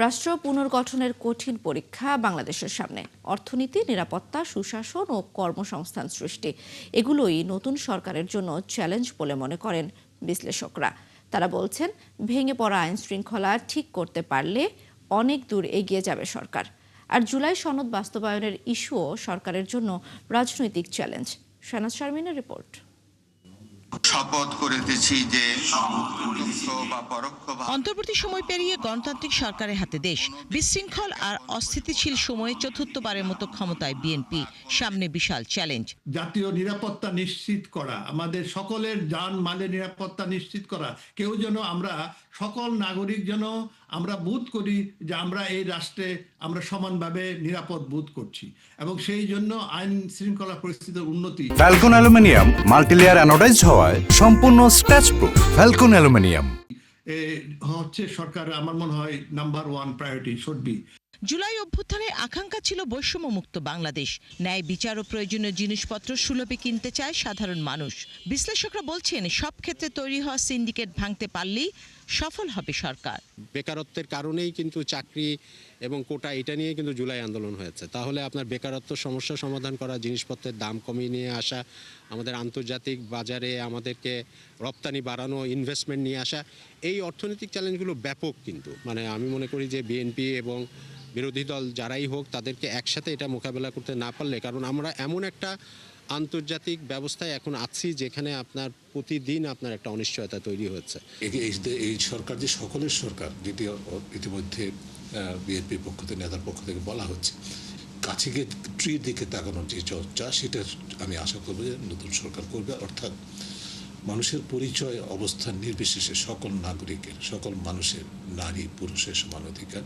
রাষ্ট্র পুনর্গঠনের কঠিন পরীক্ষা বাংলাদেশের সামনে। অর্থনীতি, নিরাপত্তা, সুশাসন ও কর্মসংস্থান সৃষ্টি এগুলোই নতুন সরকারের জন্য চ্যালেঞ্জ বলে মনে করেন বিশ্লেষকরা। তারা বলছেন, ভেঙে পড়া আইন শৃঙ্খলা ঠিক করতে পারলে অনেক দূর এগিয়ে যাবে সরকার। আর জুলাই সনদ বাস্তবায়নের ইস্যুও সরকারের জন্য রাজনৈতিক চ্যালেঞ্জ। শাহনাজ শারমিনের রিপোর্ট। শপথ করিতেছি যে অন্তর্বর্তী সময় পেরিয়ে গণতান্ত্রিক সরকারের হাতে দেশ। বিশৃঙ্খল আর অস্থিতিশীল সময়ে চতুর্থবারের মতো ক্ষমতায় বিএনপি, সামনে বিশাল চ্যালেঞ্জ। জাতীয় নিরাপত্তা নিশ্চিত করা, আমাদের সকলের জান মালের নিরাপত্তা নিশ্চিত করা, কেউ যেন আমরা সকল নাগরিক যেন আমরা বোধ করি যে আমরা এই রাষ্ট্রে আমরা সমানভাবে নিরাপদ বোধ করছি, এবং সেই জন্য আইন শৃঙ্খলা পরিস্থিতির উন্নতি। ফ্যালকন অ্যালুমিনিয়াম মাল্টিলেয়ার অ্যানোডাইজড হওয়ায় সম্পূর্ণ স্ক্র্যাচ প্রুফ। ফ্যালকন অ্যালুমিনিয়াম হচ্ছে সরকার, আমার মনে হয় number 1 priority should be. July অভ্যুত্থানের আকাঙ্ক্ষা ছিল বৈষম্যমুক্ত বাংলাদেশ। ন্যায় বিচার ও প্রয়োজনীয় জিনিসপত্র সুলভে কিনতে চায় সাধারণ মানুষ। বিশ্লেষকরা বলছেন, সব ক্ষেত্রে তৈরি হওয়া সিন্ডিকেট ভাঙতে পারলেই সফল হবে সরকার। বেকারত্বের কারণেই কিন্তু চাকরি এবং কোটা এটা নিয়ে কিন্তু জুলাই আন্দোলন হয়েছে। তাহলে আপনার বেকারত্ব সমস্যা সমাধান করা, জিনিসপত্রের দাম কমিয়ে নিয়ে আসা, আমাদের আন্তর্জাতিক বাজারে আমাদেরকে রপ্তানি বাড়ানো, ইনভেস্টমেন্ট নিয়ে আসা, এই অর্থনৈতিক চ্যালেঞ্জগুলো ব্যাপক। কিন্তু আমি মনে করি যে বিএনপি এবং বিরোধী দল যারাই হোক তাদেরকে একসাথে এটা মোকাবেলা করতে না পারলে, কারণ আমরা এমন একটা আন্তর্জাতিক ব্যবস্থায় এখন আছি যেখানে আপনার প্রতিদিন আপনার একটা অনিশ্চয়তা তৈরি হচ্ছে। এই সরকার যে সকলের সরকার, যেটি ইতিমধ্যে বিএনপির পক্ষ থেকে, নেতার পক্ষ থেকে বলা হচ্ছে, কাছে গিয়ে ট্রির দিকে তাকানোর যে চর্চা, সেটা আমি আশা করবো যে নতুন সরকার করবে। অর্থাৎ মানুষের পরিচয় অবস্থান নির্বিশেষে সকল নাগরিকের, সকল মানুষের, নারী পুরুষের সমান অধিকার,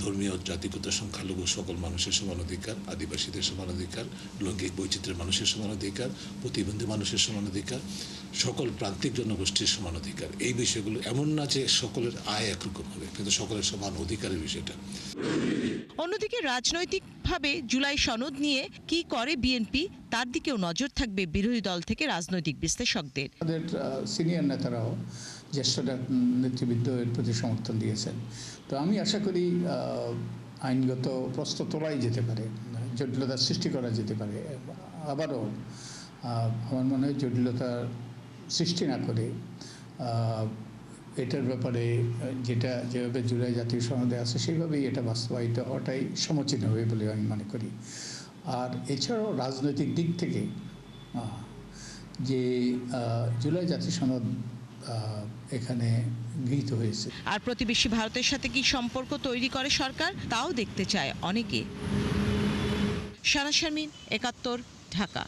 ধর্মীয় জাতিগত সংখ্যালঘু সকল মানুষের সমান অধিকার, আদিবাসীদের সমান অধিকার, লৈঙ্গিক বৈচিত্র্যের মানুষের সমান অধিকার, প্রতিবন্ধী মানুষের সমান অধিকার, সকল প্রান্তিক জনগোষ্ঠীর সমান অধিকার। এই বিষয়গুলো এমন না যে সকলের আয় একরকম হবে, কিন্তু সকলের সমান অধিকারের বিষয়টা। অন্যদিকে রাজনৈতিকভাবে জুলাই সনদ নিয়ে কি করে বিএনপি, তার দিকেও নজর থাকবে বিরোধী দল থেকে রাজনৈতিক বিশ্লেষকদের। তাদের সিনিয়র নেতারাও, জ্যেষ্ঠ নেতৃবৃন্দ এর প্রতি সমর্থন দিয়েছেন। তো আমি আশা করি আইনগত প্রশ্ন তোলাই যেতে পারে, জটিলতা সৃষ্টি করা যেতে পারে। আবারও আমার মনে হয় জটিলতা সৃষ্টি না করে এটার ব্যাপারে যেভাবে জুলাই জাতীয় সনদে আছে সেইভাবেই এটা বাস্তবায়িত হওয়াটাই সমীচীন হবে বলে আমি মনে করি। আর এছাড়াও রাজনৈতিক দিক থেকে যে জুলাই জাতীয় সনদ এখানে গৃহীত হয়েছে, আর প্রতিবেশী ভারতের সাথে কি সম্পর্ক তৈরি করে সরকার, তাও দেখতে চায় অনেকে। শাহনাজ শারমিন, ৭১, ঢাকা।